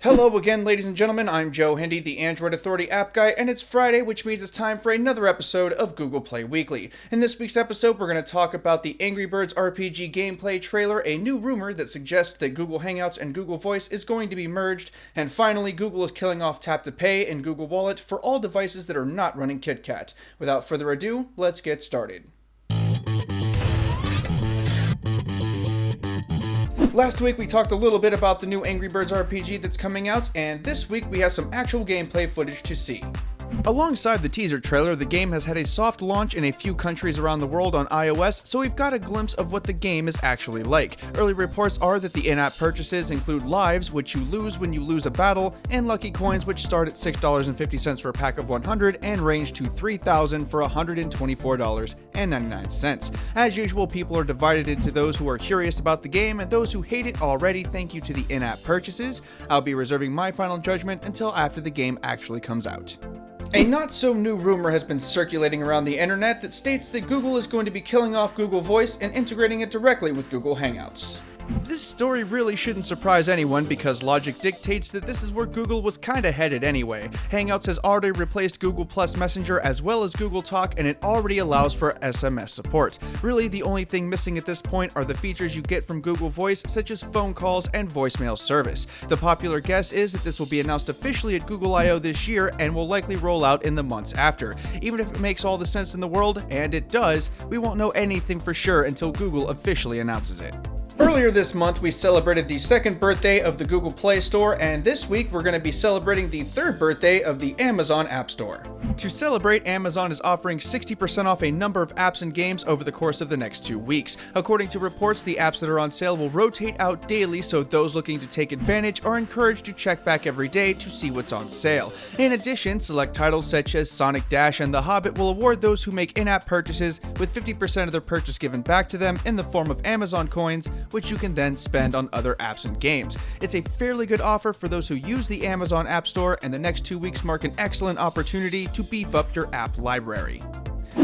Hello again, ladies and gentlemen. I'm Joe Hindy, the Android Authority app guy, and it's Friday, which means it's time for another episode of Google Play Weekly. In this week's episode, we're going to talk about the Angry Birds RPG gameplay trailer, a new rumor that suggests that Google Hangouts and Google Voice is going to be merged, and finally, Google is killing off Tap to Pay and Google Wallet for all devices that are not running KitKat. Without further ado, let's get started. Last week we talked a little bit about the new Angry Birds RPG that's coming out, and this week we have some actual gameplay footage to see. Alongside the teaser trailer, the game has had a soft launch in a few countries around the world on iOS, so we've got a glimpse of what the game is actually like. Early reports are that the in-app purchases include lives, which you lose when you lose a battle, and lucky coins, which start at $6.50 for a pack of 100 and range to $3,000 for $124.99. As usual, people are divided into those who are curious about the game and those who hate it already thank you to the in-app purchases. I'll be reserving my final judgment until after the game actually comes out. A not-so-new rumor has been circulating around the internet that states that Google is going to be killing off Google Voice and integrating it directly with Google Hangouts. This story really shouldn't surprise anyone because logic dictates that this is where Google was kinda headed anyway. Hangouts has already replaced Google Plus Messenger as well as Google Talk, and it already allows for SMS support. Really, the only thing missing at this point are the features you get from Google Voice, such as phone calls and voicemail service. The popular guess is that this will be announced officially at Google I/O this year and will likely roll out in the months after. Even if it makes all the sense in the world, and it does, we won't know anything for sure until Google officially announces it. Earlier this month, we celebrated the second birthday of the Google Play Store, and this week we're going to be celebrating the third birthday of the Amazon App Store. To celebrate, Amazon is offering 60% off a number of apps and games over the course of the next 2 weeks. According to reports, the apps that are on sale will rotate out daily, so those looking to take advantage are encouraged to check back every day to see what's on sale. In addition, select titles such as Sonic Dash and The Hobbit will award those who make in-app purchases with 50% of their purchase given back to them in the form of Amazon coins, which you can then spend on other apps and games. It's a fairly good offer for those who use the Amazon App Store, and the next 2 weeks mark an excellent opportunity to beef up your app library.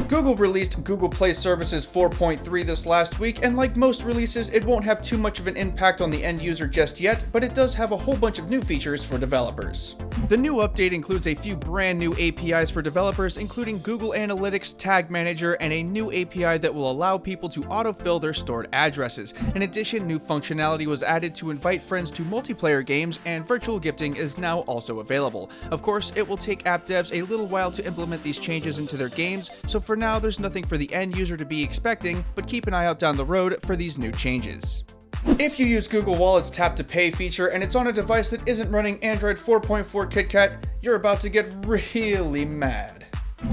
Google released Google Play Services 4.3 this last week, and like most releases, it won't have too much of an impact on the end user just yet, but it does have a whole bunch of new features for developers. The new update includes a few brand new APIs for developers, including Google Analytics, Tag Manager, and a new API that will allow people to autofill their stored addresses. In addition, new functionality was added to invite friends to multiplayer games, and virtual gifting is now also available. Of course, it will take app devs a little while to implement these changes into their games, so for now there's nothing for the end user to be expecting, but keep an eye out down the road for these new changes. If you use Google Wallet's Tap to Pay feature and it's on a device that isn't running Android 4.4 KitKat, you're about to get really mad.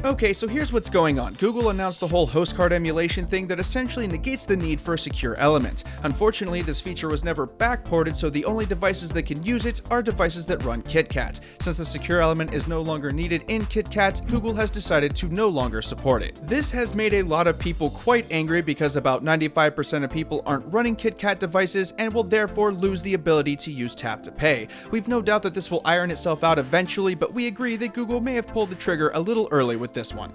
Okay, so here's what's going on. Google announced the whole host card emulation thing that essentially negates the need for a secure element. Unfortunately, this feature was never backported, so the only devices that can use it are devices that run KitKat. Since the secure element is no longer needed in KitKat, Google has decided to no longer support it. This has made a lot of people quite angry because about 95% of people aren't running KitKat devices and will therefore lose the ability to use Tap to Pay. We've no doubt that this will iron itself out eventually, but we agree that Google may have pulled the trigger a little early with this one.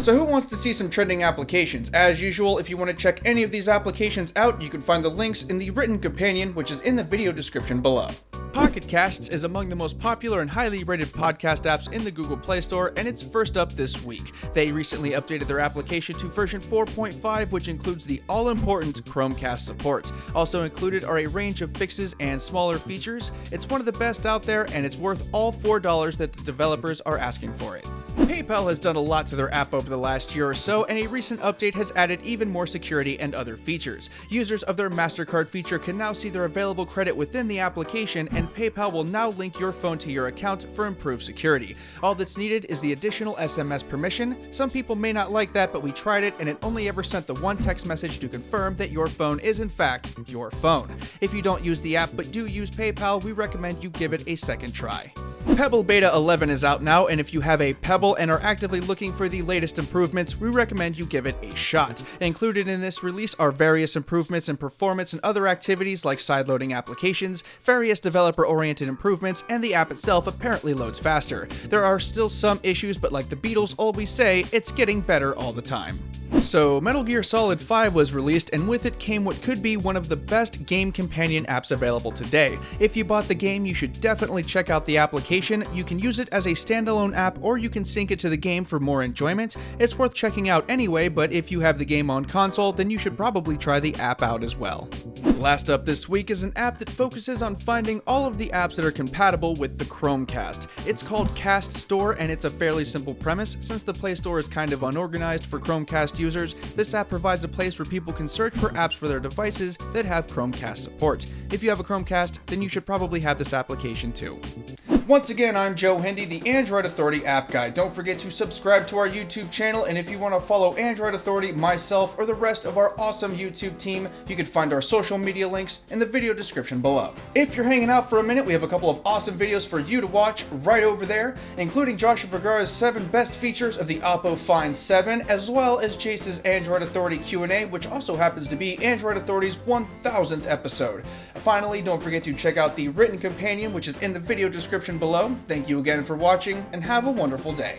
So who wants to see some trending applications? As usual, if you want to check any of these applications out, you can find the links in the written companion, which is in the video description below. PocketCasts is among the most popular and highly rated podcast apps in the Google Play Store, and it's first up this week. They recently updated their application to version 4.5, which includes the all-important Chromecast support. Also included are a range of fixes and smaller features. It's one of the best out there, and it's worth all $4 that the developers are asking for it. PayPal has done a lot to their app over the last year or so, and a recent update has added even more security and other features. Users of their MasterCard feature can now see their available credit within the application, and PayPal will now link your phone to your account for improved security. All that's needed is the additional SMS permission. Some people may not like that, but we tried it, and it only ever sent the one text message to confirm that your phone is in fact your phone. If you don't use the app but do use PayPal, we recommend you give it a second try. Pebble Beta 11 is out now, and if you have a Pebble and are actively looking for the latest improvements, we recommend you give it a shot. Included in this release are various improvements in performance and other activities like sideloading applications, various developer-oriented improvements, and the app itself apparently loads faster. There are still some issues, but like the Beatles always say, it's getting better all the time. So, Metal Gear Solid 5 was released, and with it came what could be one of the best game companion apps available today. If you bought the game, you should definitely check out the application. You can use it as a standalone app, or you can sync it to the game for more enjoyment. It's worth checking out anyway, but if you have the game on console, then you should probably try the app out as well. Last up this week is an app that focuses on finding all of the apps that are compatible with the Chromecast. It's called Cast Store, and it's a fairly simple premise. Since the Play Store is kind of unorganized for Chromecast users, this app provides a place where people can search for apps for their devices that have Chromecast support. If you have a Chromecast, then you should probably have this application too. Once again, I'm Joe Hendy, the Android Authority app guy. Don't forget to subscribe to our YouTube channel, and if you want to follow Android Authority, myself, or the rest of our awesome YouTube team, you can find our social media links in the video description below. If you're hanging out for a minute, we have a couple of awesome videos for you to watch right over there, including Joshua Vergara's 7 best features of the Oppo Find 7, as well as Jace's Android Authority Q&A, which also happens to be Android Authority's 1000th episode. Finally, don't forget to check out the written companion, which is in the video description below. Thank you again for watching, and have a wonderful day.